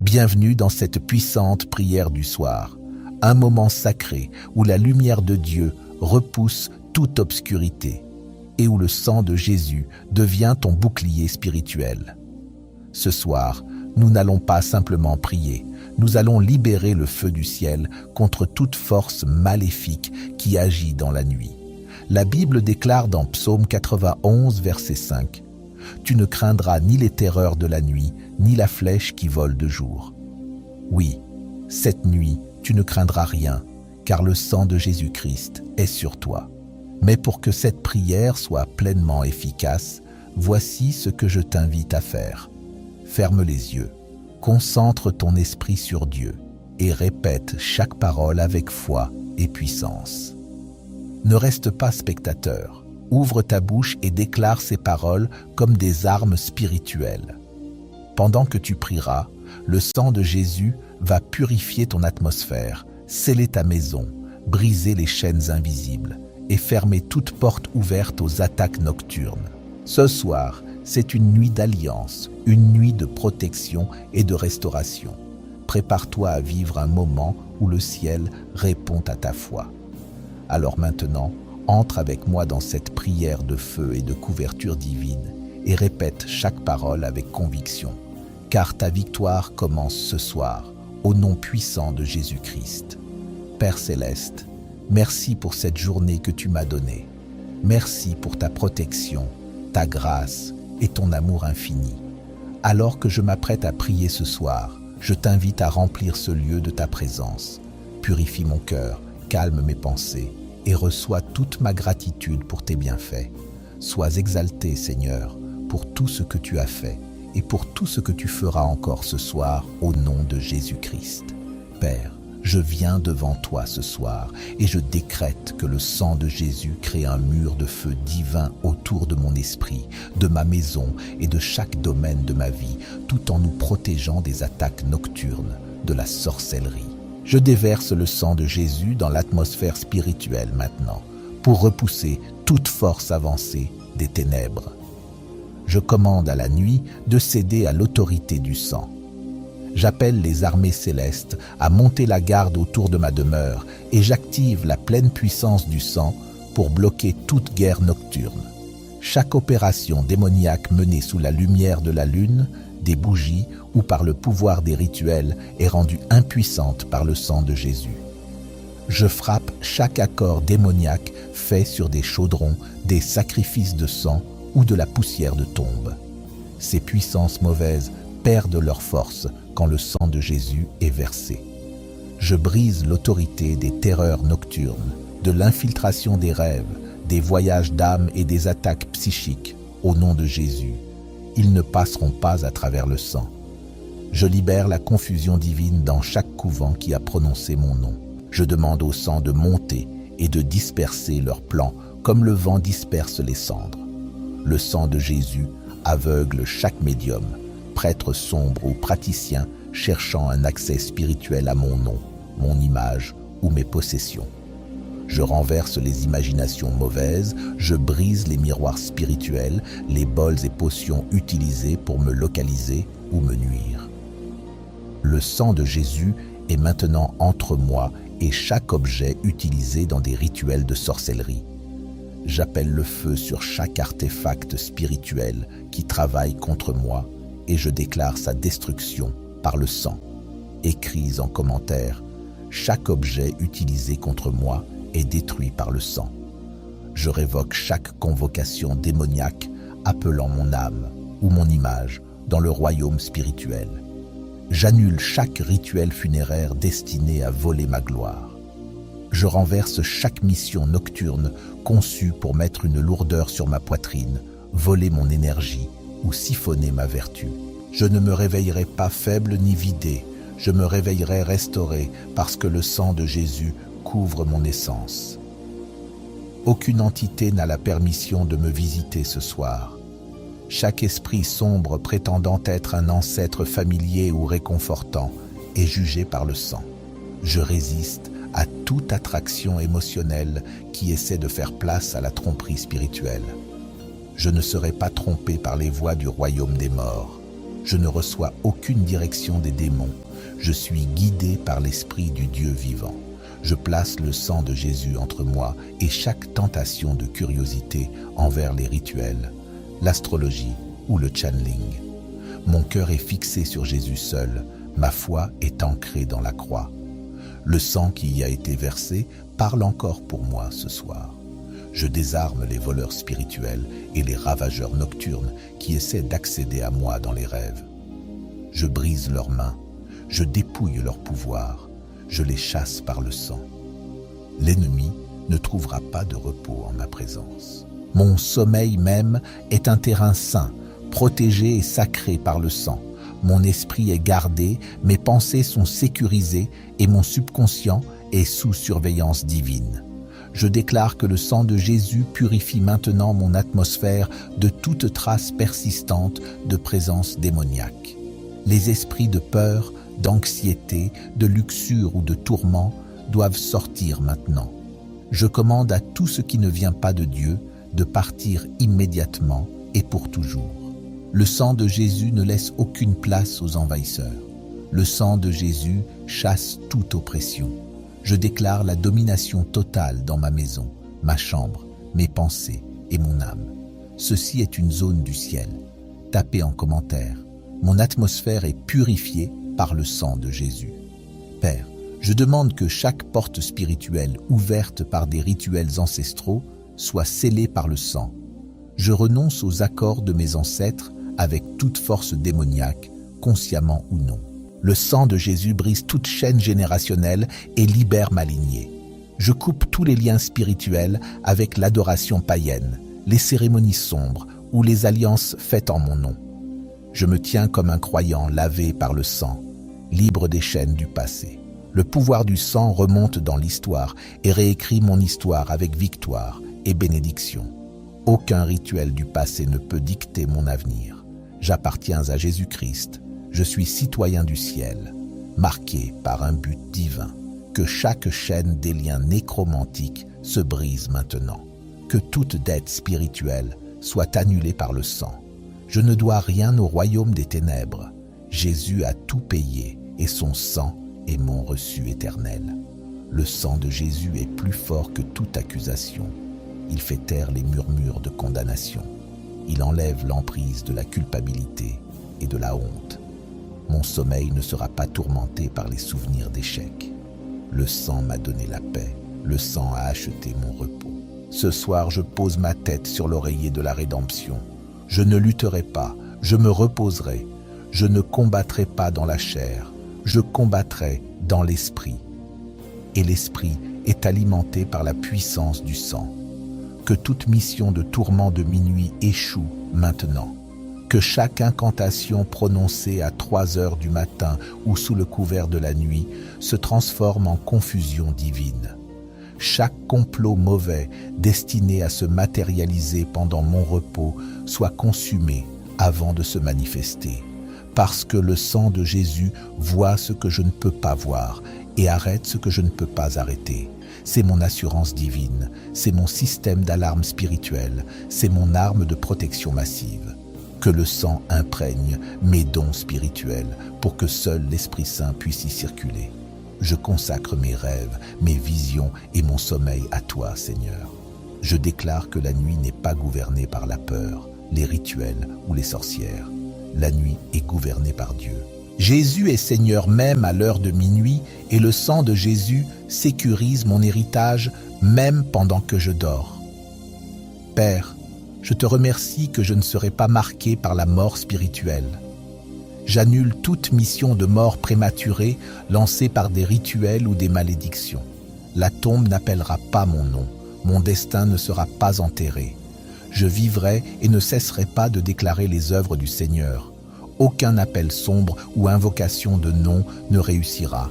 Bienvenue dans cette puissante prière du soir, un moment sacré où la lumière de Dieu repousse toute obscurité et où le sang de Jésus devient ton bouclier spirituel. Ce soir, nous n'allons pas simplement prier, nous allons libérer le feu du ciel contre toute force maléfique qui agit dans la nuit. La Bible déclare dans Psaume 91, verset 5, « Tu ne craindras ni les terreurs de la nuit, ni la flèche qui vole de jour. » Oui, cette nuit, tu ne craindras rien, car le sang de Jésus-Christ est sur toi. Mais pour que cette prière soit pleinement efficace, voici ce que je t'invite à faire. Ferme les yeux, concentre ton esprit sur Dieu et répète chaque parole avec foi et puissance. Ne reste pas spectateur, ouvre ta bouche et déclare ces paroles comme des armes spirituelles. Pendant que tu prieras, le sang de Jésus va purifier ton atmosphère, sceller ta maison, briser les chaînes invisibles et fermer toute porte ouverte aux attaques nocturnes. Ce soir, c'est une nuit d'alliance, une nuit de protection et de restauration. Prépare-toi à vivre un moment où le ciel répond à ta foi. Alors maintenant, entre avec moi dans cette prière de feu et de couverture divine et répète chaque parole avec conviction, car ta victoire commence ce soir, au nom puissant de Jésus-Christ. Père Céleste, merci pour cette journée que tu m'as donnée. Merci pour ta protection, ta grâce et ton amour infini. Alors que je m'apprête à prier ce soir, je t'invite à remplir ce lieu de ta présence. Purifie mon cœur, calme mes pensées et reçois toute ma gratitude pour tes bienfaits. Sois exalté, Seigneur, pour tout ce que tu as fait et pour tout ce que tu feras encore ce soir au nom de Jésus-Christ. Père, je viens devant toi ce soir et je décrète que le sang de Jésus crée un mur de feu divin autour de mon esprit, de ma maison et de chaque domaine de ma vie, tout en nous protégeant des attaques nocturnes, de la sorcellerie. Je déverse le sang de Jésus dans l'atmosphère spirituelle maintenant, pour repousser toute force avancée des ténèbres. Je commande à la nuit de céder à l'autorité du sang. J'appelle les armées célestes à monter la garde autour de ma demeure et j'active la pleine puissance du sang pour bloquer toute guerre nocturne. Chaque opération démoniaque menée sous la lumière de la lune, des bougies ou par le pouvoir des rituels est rendue impuissante par le sang de Jésus. Je frappe chaque accord démoniaque fait sur des chaudrons, des sacrifices de sang ou de la poussière de tombe. Ces puissances mauvaises perdent leur force quand le sang de Jésus est versé. Je brise l'autorité des terreurs nocturnes, de l'infiltration des rêves, des voyages d'âme et des attaques psychiques au nom de Jésus. Ils ne passeront pas à travers le sang. Je libère la confusion divine dans chaque couvent qui a prononcé mon nom. Je demande au sang de monter et de disperser leurs plans comme le vent disperse les cendres. Le sang de Jésus aveugle chaque médium, prêtre sombre ou praticien cherchant un accès spirituel à mon nom, mon image ou mes possessions. Je renverse les imaginations mauvaises, je brise les miroirs spirituels, les bols et potions utilisés pour me localiser ou me nuire. Le sang de Jésus est maintenant entre moi et chaque objet utilisé dans des rituels de sorcellerie. J'appelle le feu sur chaque artefact spirituel qui travaille contre moi et je déclare sa destruction par le sang. Écris en commentaire, chaque objet utilisé contre moi est détruit par le sang. Je révoque chaque convocation démoniaque appelant mon âme ou mon image dans le royaume spirituel. J'annule chaque rituel funéraire destiné à voler ma gloire. Je renverse chaque mission nocturne conçue pour mettre une lourdeur sur ma poitrine, voler mon énergie ou siphonner ma vertu. Je ne me réveillerai pas faible ni vidé, je me réveillerai restauré parce que le sang de Jésus couvre mon essence. Aucune entité n'a la permission de me visiter ce soir. Chaque esprit sombre prétendant être un ancêtre familier ou réconfortant est jugé par le sang. Je résiste à toute attraction émotionnelle qui essaie de faire place à la tromperie spirituelle. Je ne serai pas trompé par les voix du royaume des morts. Je ne reçois aucune direction des démons. Je suis guidé par l'Esprit du Dieu vivant. Je place le sang de Jésus entre moi et chaque tentation de curiosité envers les rituels, l'astrologie ou le channeling. Mon cœur est fixé sur Jésus seul, ma foi est ancrée dans la croix. Le sang qui y a été versé parle encore pour moi ce soir. Je désarme les voleurs spirituels et les ravageurs nocturnes qui essaient d'accéder à moi dans les rêves. Je brise leurs mains, je dépouille leur pouvoir, je les chasse par le sang. L'ennemi ne trouvera pas de repos en ma présence. Mon sommeil même est un terrain saint, protégé et sacré par le sang. Mon esprit est gardé, mes pensées sont sécurisées et mon subconscient est sous surveillance divine. Je déclare que le sang de Jésus purifie maintenant mon atmosphère de toute trace persistante de présence démoniaque. Les esprits de peur, d'anxiété, de luxure ou de tourment doivent sortir maintenant. Je commande à tout ce qui ne vient pas de Dieu de partir immédiatement et pour toujours. Le sang de Jésus ne laisse aucune place aux envahisseurs. Le sang de Jésus chasse toute oppression. Je déclare la domination totale dans ma maison, ma chambre, mes pensées et mon âme. Ceci est une zone du ciel. Tapez en commentaire. Mon atmosphère est purifiée par le sang de Jésus. Père, je demande que chaque porte spirituelle ouverte par des rituels ancestraux soit scellée par le sang. Je renonce aux accords de mes ancêtres avec toute force démoniaque, consciemment ou non. Le sang de Jésus brise toute chaîne générationnelle et libère ma lignée. Je coupe tous les liens spirituels avec l'adoration païenne, les cérémonies sombres ou les alliances faites en mon nom. Je me tiens comme un croyant lavé par le sang, libre des chaînes du passé. Le pouvoir du sang remonte dans l'histoire et réécrit mon histoire avec victoire et bénédiction. Aucun rituel du passé ne peut dicter mon avenir. J'appartiens à Jésus-Christ. Je suis citoyen du ciel, marqué par un but divin. Que chaque chaîne des liens nécromantiques se brise maintenant. Que toute dette spirituelle soit annulée par le sang. Je ne dois rien au royaume des ténèbres. Jésus a tout payé et son sang est mon reçu éternel. Le sang de Jésus est plus fort que toute accusation. Il fait taire les murmures de condamnation. Il enlève l'emprise de la culpabilité et de la honte. Mon sommeil ne sera pas tourmenté par les souvenirs d'échecs. Le sang m'a donné la paix. Le sang a acheté mon repos. Ce soir, je pose ma tête sur l'oreiller de la rédemption. Je ne lutterai pas, je me reposerai. Je ne combattrai pas dans la chair, je combattrai dans l'esprit. Et l'esprit est alimenté par la puissance du sang. Que toute mission de tourment de minuit échoue maintenant. Que chaque incantation prononcée à 3 heures du matin ou sous le couvert de la nuit se transforme en confusion divine. Chaque complot mauvais destiné à se matérialiser pendant mon repos soit consumé avant de se manifester. Parce que le sang de Jésus voit ce que je ne peux pas voir et arrête ce que je ne peux pas arrêter. C'est mon assurance divine, c'est mon système d'alarme spirituelle, c'est mon arme de protection massive. Que le sang imprègne mes dons spirituels pour que seul l'Esprit Saint puisse y circuler. Je consacre mes rêves, mes visions et mon sommeil à toi, Seigneur. Je déclare que la nuit n'est pas gouvernée par la peur, les rituels ou les sorcières. La nuit est gouvernée par Dieu. Jésus est Seigneur même à l'heure de minuit et le sang de Jésus sécurise mon héritage même pendant que je dors. Père, je te remercie que je ne serai pas marqué par la mort spirituelle. J'annule toute mission de mort prématurée lancée par des rituels ou des malédictions. La tombe n'appellera pas mon nom, mon destin ne sera pas enterré. Je vivrai et ne cesserai pas de déclarer les œuvres du Seigneur. Aucun appel sombre ou invocation de nom ne réussira.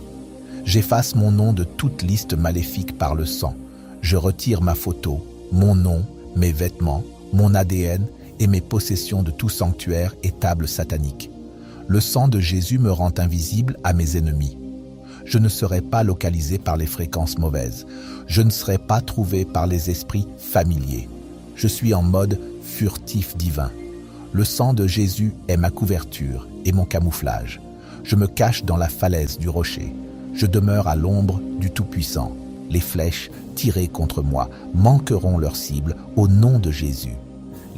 J'efface mon nom de toute liste maléfique par le sang. Je retire ma photo, mon nom, mes vêtements, mon ADN et mes possessions de tout sanctuaire et table satanique. Le sang de Jésus me rend invisible à mes ennemis. Je ne serai pas localisé par les fréquences mauvaises. Je ne serai pas trouvé par les esprits familiers. Je suis en mode furtif divin. Le sang de Jésus est ma couverture et mon camouflage. Je me cache dans la falaise du rocher. Je demeure à l'ombre du Tout-Puissant. Les flèches tirées contre moi manqueront leur cible au nom de Jésus.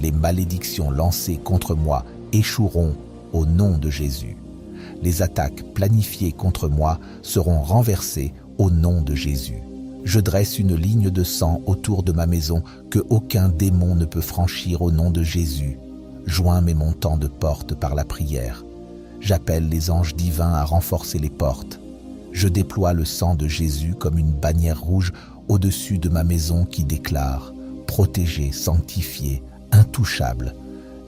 Les malédictions lancées contre moi échoueront au nom de Jésus. Les attaques planifiées contre moi seront renversées au nom de Jésus. Je dresse une ligne de sang autour de ma maison que aucun démon ne peut franchir au nom de Jésus. Joins mes montants de porte par la prière. J'appelle les anges divins à renforcer les portes. Je déploie le sang de Jésus comme une bannière rouge au-dessus de ma maison qui déclare « Protégé, sanctifié, intouchable ».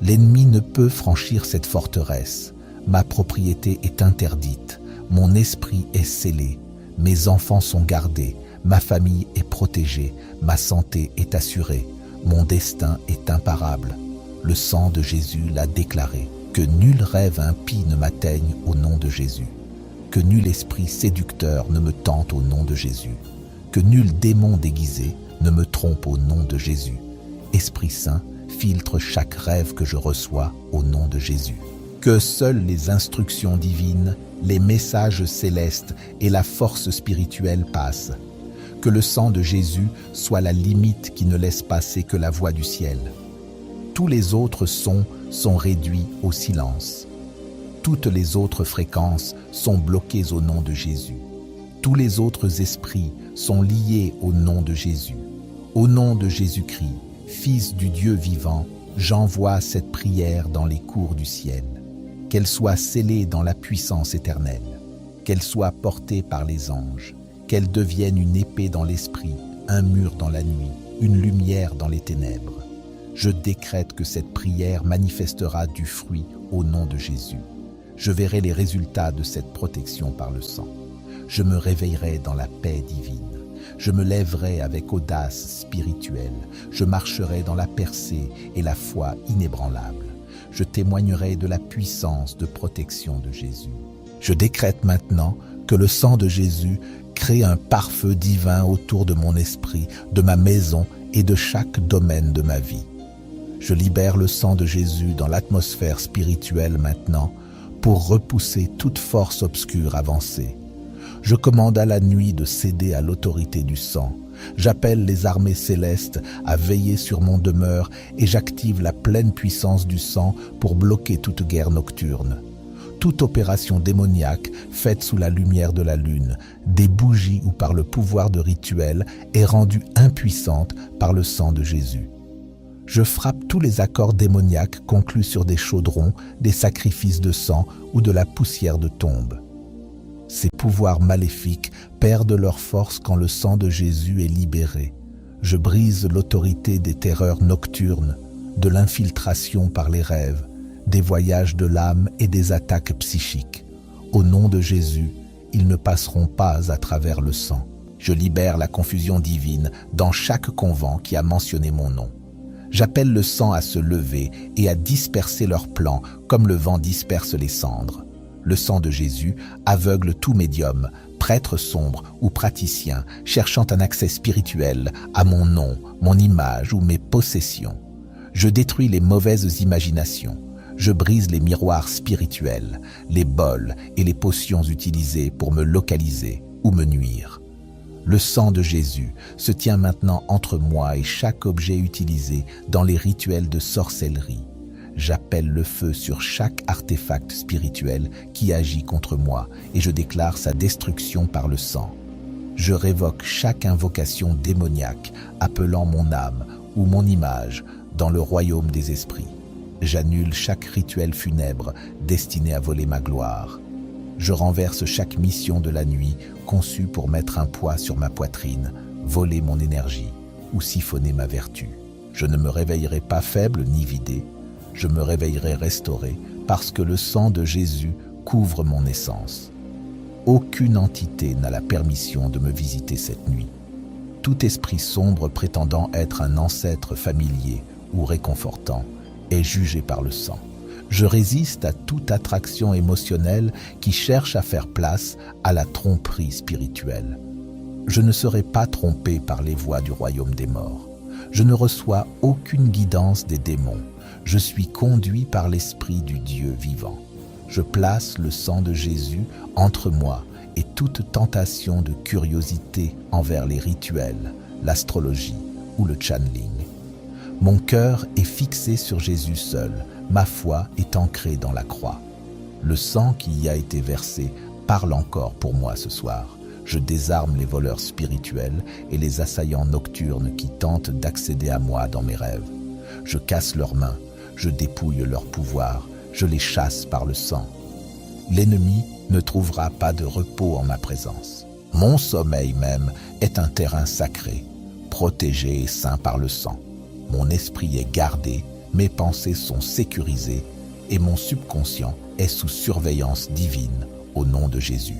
L'ennemi ne peut franchir cette forteresse. Ma propriété est interdite. Mon esprit est scellé. Mes enfants sont gardés. Ma famille est protégée. Ma santé est assurée. Mon destin est imparable. Le sang de Jésus l'a déclaré. Que nul rêve impie ne m'atteigne au nom de Jésus. Que nul esprit séducteur ne me tente au nom de Jésus. Que nul démon déguisé ne me trompe au nom de Jésus. Esprit Saint, filtre chaque rêve que je reçois au nom de Jésus. Que seules les instructions divines, les messages célestes et la force spirituelle passent. Que le sang de Jésus soit la limite qui ne laisse passer que la voix du ciel. Tous les autres sons sont réduits au silence. Toutes les autres fréquences sont bloquées au nom de Jésus. Tous les autres esprits sont liés au nom de Jésus. Au nom de Jésus-Christ, Fils du Dieu vivant, j'envoie cette prière dans les cours du ciel. Qu'elle soit scellée dans la puissance éternelle, qu'elle soit portée par les anges, qu'elle devienne une épée dans l'esprit, un mur dans la nuit, une lumière dans les ténèbres. Je décrète que cette prière manifestera du fruit au nom de Jésus. Je verrai les résultats de cette protection par le sang. Je me réveillerai dans la paix divine. Je me lèverai avec audace spirituelle. Je marcherai dans la percée et la foi inébranlable. Je témoignerai de la puissance de protection de Jésus. Je décrète maintenant que le sang de Jésus crée un pare-feu divin autour de mon esprit, de ma maison et de chaque domaine de ma vie. Je libère le sang de Jésus dans l'atmosphère spirituelle maintenant pour repousser toute force obscure avancée. Je commande à la nuit de céder à l'autorité du sang. J'appelle les armées célestes à veiller sur mon demeure et j'active la pleine puissance du sang pour bloquer toute guerre nocturne. Toute opération démoniaque faite sous la lumière de la lune, des bougies ou par le pouvoir de rituels est rendue impuissante par le sang de Jésus. Je frappe tous les accords démoniaques conclus sur des chaudrons, des sacrifices de sang ou de la poussière de tombe. Ces pouvoirs maléfiques perdent leur force quand le sang de Jésus est libéré. Je brise l'autorité des terreurs nocturnes, de l'infiltration par les rêves, des voyages de l'âme et des attaques psychiques. Au nom de Jésus, ils ne passeront pas à travers le sang. Je libère la confusion divine dans chaque convent qui a mentionné mon nom. J'appelle le sang à se lever et à disperser leurs plans comme le vent disperse les cendres. Le sang de Jésus aveugle tout médium, prêtre sombre ou praticien cherchant un accès spirituel à mon nom, mon image ou mes possessions. Je détruis les mauvaises imaginations. Je brise les miroirs spirituels, les bols et les potions utilisées pour me localiser ou me nuire. Le sang de Jésus se tient maintenant entre moi et chaque objet utilisé dans les rituels de sorcellerie. J'appelle le feu sur chaque artefact spirituel qui agit contre moi et je déclare sa destruction par le sang. Je révoque chaque invocation démoniaque appelant mon âme ou mon image dans le royaume des esprits. J'annule chaque rituel funèbre destiné à voler ma gloire. Je renverse chaque mission de la nuit conçue pour mettre un poids sur ma poitrine, voler mon énergie ou siphonner ma vertu. Je ne me réveillerai pas faible ni vidé. Je me réveillerai restauré parce que le sang de Jésus couvre mon essence. Aucune entité n'a la permission de me visiter cette nuit. Tout esprit sombre prétendant être un ancêtre familier ou réconfortant est jugé par le sang. Je résiste à toute attraction émotionnelle qui cherche à faire place à la tromperie spirituelle. Je ne serai pas trompé par les voix du royaume des morts. Je ne reçois aucune guidance des démons. Je suis conduit par l'Esprit du Dieu vivant. Je place le sang de Jésus entre moi et toute tentation de curiosité envers les rituels, l'astrologie ou le channeling. Mon cœur est fixé sur Jésus seul, ma foi est ancrée dans la croix. Le sang qui y a été versé parle encore pour moi ce soir. Je désarme les voleurs spirituels et les assaillants nocturnes qui tentent d'accéder à moi dans mes rêves. Je casse leurs mains, je dépouille leur pouvoir, je les chasse par le sang. L'ennemi ne trouvera pas de repos en ma présence. Mon sommeil même est un terrain sacré, protégé et saint par le sang. Mon esprit est gardé, mes pensées sont sécurisées et mon subconscient est sous surveillance divine au nom de Jésus.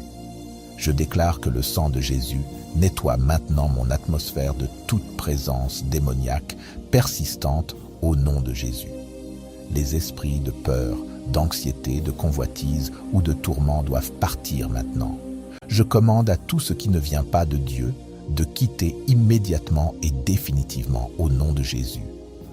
Je déclare que le sang de Jésus nettoie maintenant mon atmosphère de toute présence démoniaque persistante au nom de Jésus. Les esprits de peur, d'anxiété, de convoitise ou de tourment doivent partir maintenant. Je commande à tout ce qui ne vient pas de Dieu de quitter immédiatement et définitivement au nom de Jésus.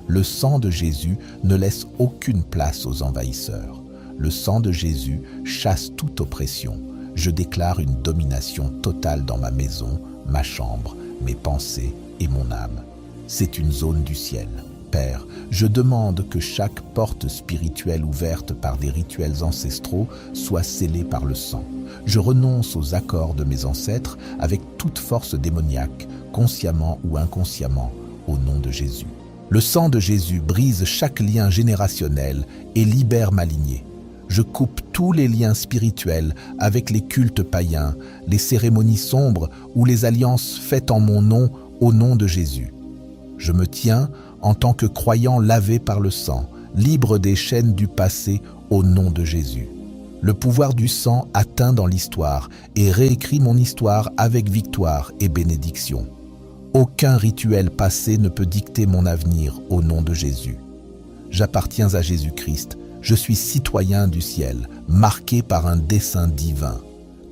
Le sang de Jésus ne laisse aucune place aux envahisseurs. Le sang de Jésus chasse toute oppression. Je déclare une domination totale dans ma maison, ma chambre, mes pensées et mon âme. C'est une zone du ciel. Père, je demande que chaque porte spirituelle ouverte par des rituels ancestraux soit scellée par le sang. Je renonce aux accords de mes ancêtres avec toute force démoniaque, consciemment ou inconsciemment, au nom de Jésus. Le sang de Jésus brise chaque lien générationnel et libère ma lignée. Je coupe tous les liens spirituels avec les cultes païens, les cérémonies sombres ou les alliances faites en mon nom au nom de Jésus. Je me tiens en tant que croyant lavé par le sang, libre des chaînes du passé au nom de Jésus. Le pouvoir du sang atteint dans l'histoire et réécrit mon histoire avec victoire et bénédiction. Aucun rituel passé ne peut dicter mon avenir au nom de Jésus. J'appartiens à Jésus-Christ, je suis citoyen du ciel, marqué par un dessein divin.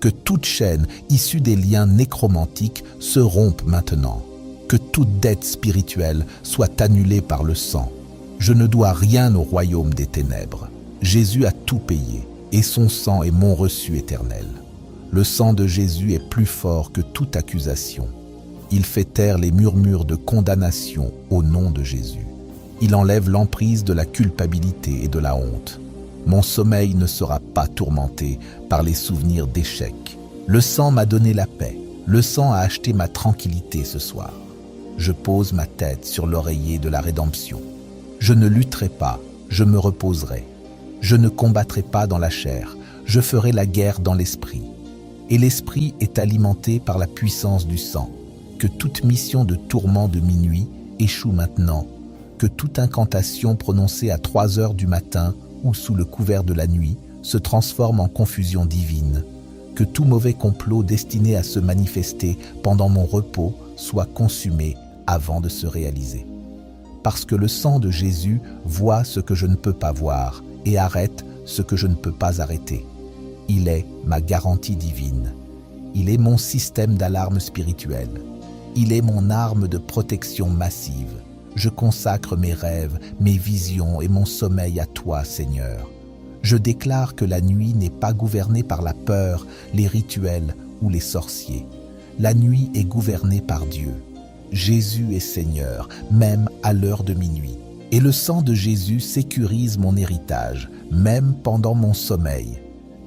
Que toute chaîne issue des liens nécromantiques se rompe maintenant. Que toute dette spirituelle soit annulée par le sang. Je ne dois rien au royaume des ténèbres. Jésus a tout payé, et son sang est mon reçu éternel. Le sang de Jésus est plus fort que toute accusation. Il fait taire les murmures de condamnation au nom de Jésus. Il enlève l'emprise de la culpabilité et de la honte. Mon sommeil ne sera pas tourmenté par les souvenirs d'échec. Le sang m'a donné la paix. Le sang a acheté ma tranquillité ce soir. Je pose ma tête sur l'oreiller de la rédemption. Je ne lutterai pas, je me reposerai. Je ne combattrai pas dans la chair, je ferai la guerre dans l'esprit. Et l'esprit est alimenté par la puissance du sang. Que toute mission de tourment de minuit échoue maintenant. Que toute incantation prononcée à 3 heures du matin ou sous le couvert de la nuit se transforme en confusion divine. Que tout mauvais complot destiné à se manifester pendant mon repos soit consumé avant de se réaliser. Parce que le sang de Jésus voit ce que je ne peux pas voir et arrête ce que je ne peux pas arrêter. Il est ma garantie divine. Il est mon système d'alarme spirituelle. Il est mon arme de protection massive. Je consacre mes rêves, mes visions et mon sommeil à toi, Seigneur. Je déclare que la nuit n'est pas gouvernée par la peur, les rituels ou les sorciers. La nuit est gouvernée par Dieu. Jésus est Seigneur, même à l'heure de minuit. Et le sang de Jésus sécurise mon héritage, même pendant mon sommeil.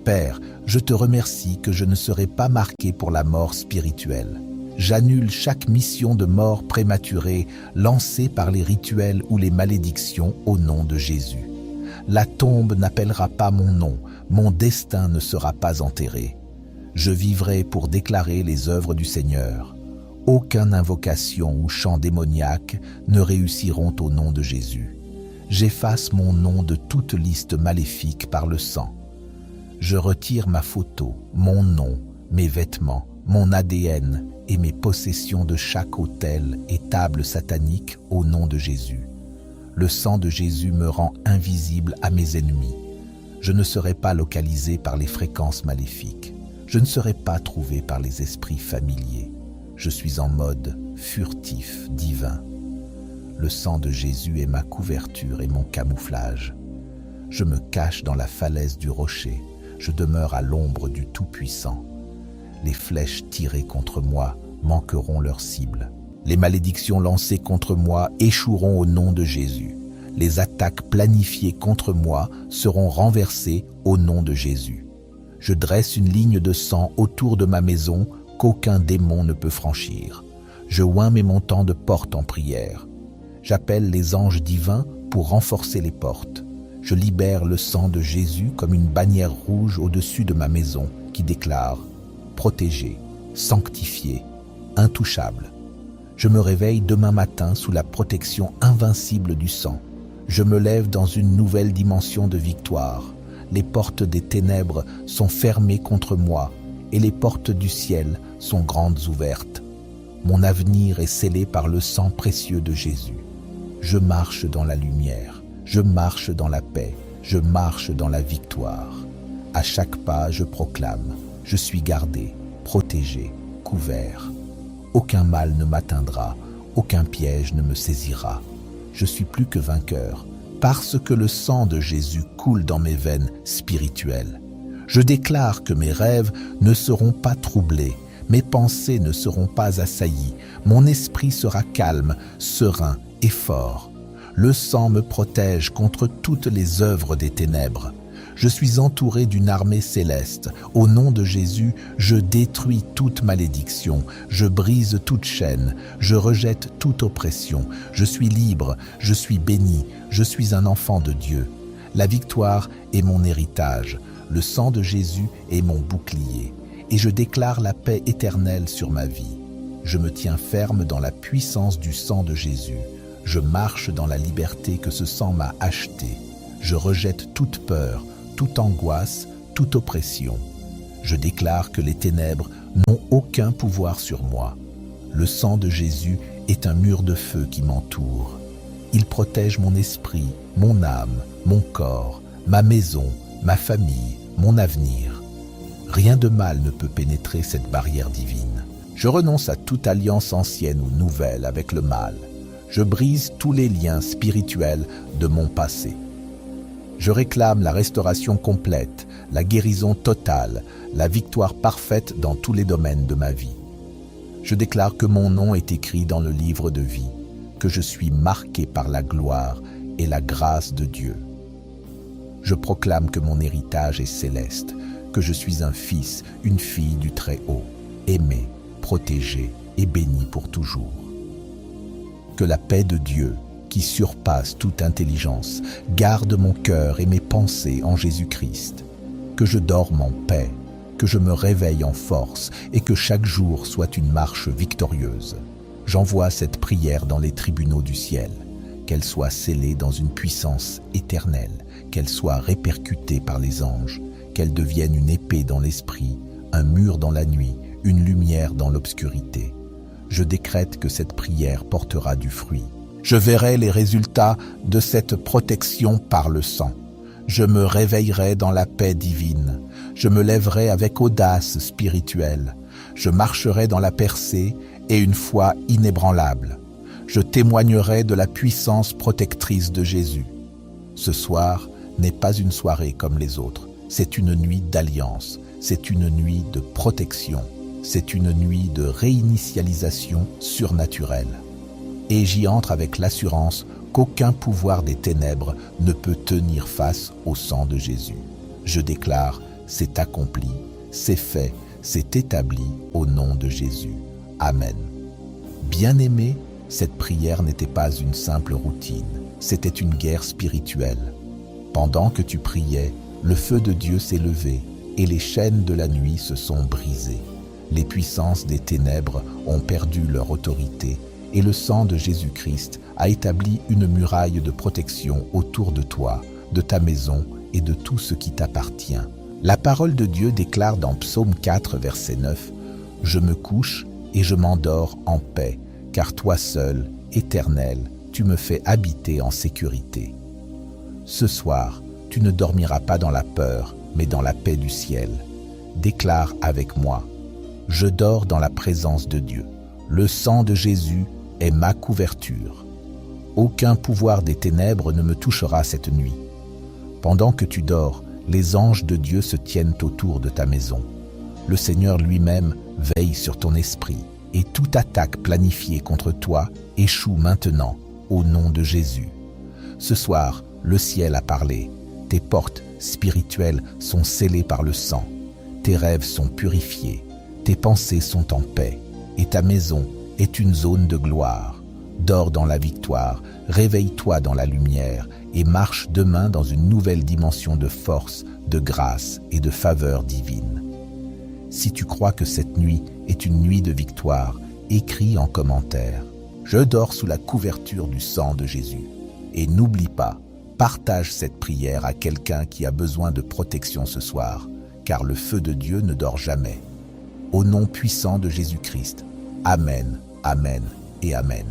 Père, je te remercie que je ne serai pas marqué pour la mort spirituelle. J'annule chaque mission de mort prématurée lancée par les rituels ou les malédictions au nom de Jésus. La tombe n'appellera pas mon nom, mon destin ne sera pas enterré. Je vivrai pour déclarer les œuvres du Seigneur. Aucune invocation ou chant démoniaque ne réussiront au nom de Jésus. J'efface mon nom de toute liste maléfique par le sang. Je retire ma photo, mon nom, mes vêtements, mon ADN et mes possessions de chaque autel et table satanique au nom de Jésus. Le sang de Jésus me rend invisible à mes ennemis. Je ne serai pas localisé par les fréquences maléfiques. Je ne serai pas trouvé par les esprits familiers. Je suis en mode furtif, divin. Le sang de Jésus est ma couverture et mon camouflage. Je me cache dans la falaise du rocher, je demeure à l'ombre du Tout-Puissant. Les flèches tirées contre moi manqueront leur cible. Les malédictions lancées contre moi échoueront au nom de Jésus. Les attaques planifiées contre moi seront renversées au nom de Jésus. Je dresse une ligne de sang autour de ma maison qu'aucun démon ne peut franchir. Je oins mes montants de portes en prière. J'appelle les anges divins pour renforcer les portes. Je libère le sang de Jésus comme une bannière rouge au-dessus de ma maison qui déclare « protégé, sanctifié, intouchable ». Je me réveille demain matin sous la protection invincible du sang. Je me lève dans une nouvelle dimension de victoire. Les portes des ténèbres sont fermées contre moi et les portes du ciel sont grandes ouvertes. Mon avenir est scellé par le sang précieux de Jésus. Je marche dans la lumière, je marche dans la paix, je marche dans la victoire. À chaque pas, je proclame, je suis gardé, protégé, couvert. Aucun mal ne m'atteindra, aucun piège ne me saisira. Je suis plus que vainqueur, parce que le sang de Jésus coule dans mes veines spirituelles. Je déclare que mes rêves ne seront pas troublés, mes pensées ne seront pas assaillies, mon esprit sera calme, serein et fort. Le sang me protège contre toutes les œuvres des ténèbres. Je suis entouré d'une armée céleste. Au nom de Jésus, je détruis toute malédiction, je brise toute chaîne, je rejette toute oppression. Je suis libre, je suis béni, je suis un enfant de Dieu. La victoire est mon héritage, le sang de Jésus est mon bouclier. Et je déclare la paix éternelle sur ma vie. Je me tiens ferme dans la puissance du sang de Jésus. Je marche dans la liberté que ce sang m'a achetée. Je rejette toute peur, toute angoisse, toute oppression. Je déclare que les ténèbres n'ont aucun pouvoir sur moi. Le sang de Jésus est un mur de feu qui m'entoure. Il protège mon esprit, mon âme, mon corps, ma maison, ma famille, mon avenir. Rien de mal ne peut pénétrer cette barrière divine. Je renonce à toute alliance ancienne ou nouvelle avec le mal. Je brise tous les liens spirituels de mon passé. Je réclame la restauration complète, la guérison totale, la victoire parfaite dans tous les domaines de ma vie. Je déclare que mon nom est écrit dans le livre de vie, que je suis marqué par la gloire et la grâce de Dieu. Je proclame que mon héritage est céleste, que je suis un fils, une fille du Très-Haut, aimé, protégé et béni pour toujours. Que la paix de Dieu, qui surpasse toute intelligence, garde mon cœur et mes pensées en Jésus-Christ. Que je dorme en paix, que je me réveille en force et que chaque jour soit une marche victorieuse. J'envoie cette prière dans les tribunaux du ciel, qu'elle soit scellée dans une puissance éternelle, qu'elle soit répercutée par les anges, qu'elle devienne une épée dans l'esprit, un mur dans la nuit, une lumière dans l'obscurité. Je décrète que cette prière portera du fruit. Je verrai les résultats de cette protection par le sang. Je me réveillerai dans la paix divine. Je me lèverai avec audace spirituelle. Je marcherai dans la percée et une foi inébranlable. Je témoignerai de la puissance protectrice de Jésus. Ce soir n'est pas une soirée comme les autres. C'est une nuit d'alliance. C'est une nuit de protection. C'est une nuit de réinitialisation surnaturelle. Et j'y entre avec l'assurance qu'aucun pouvoir des ténèbres ne peut tenir face au sang de Jésus. Je déclare, c'est accompli, c'est fait, c'est établi au nom de Jésus. Amen. Bien-aimé, cette prière n'était pas une simple routine, c'était une guerre spirituelle. Pendant que tu priais, le feu de Dieu s'est levé et les chaînes de la nuit se sont brisées. Les puissances des ténèbres ont perdu leur autorité et le sang de Jésus-Christ a établi une muraille de protection autour de toi, de ta maison et de tout ce qui t'appartient. La parole de Dieu déclare dans Psaume 4, verset 9, « Je me couche et je m'endors en paix, car toi seul, Éternel, tu me fais habiter en sécurité. » Ce soir, tu ne dormiras pas dans la peur, mais dans la paix du ciel. Déclare avec moi, « Je dors dans la présence de Dieu. Le sang de Jésus est ma couverture. Aucun pouvoir des ténèbres ne me touchera cette nuit. Pendant que tu dors, Les anges de Dieu se tiennent autour de ta maison. Le Seigneur lui-même veille sur ton esprit et toute attaque planifiée contre toi échoue maintenant au nom de Jésus. Ce soir, le ciel a parlé. Tes portes spirituelles sont scellées par le sang. Tes rêves sont purifiés. Tes pensées sont en paix. Et ta maison est une zone de gloire. Dors dans la victoire, réveille-toi dans la lumière et marche demain dans une nouvelle dimension de force, de grâce et de faveur divine. Si tu crois que cette nuit est une nuit de victoire, écris en commentaire « Je dors sous la couverture du sang de Jésus ». Et n'oublie pas, partage cette prière à quelqu'un qui a besoin de protection ce soir, car le feu de Dieu ne dort jamais. Au nom puissant de Jésus-Christ, Amen, Amen et Amen.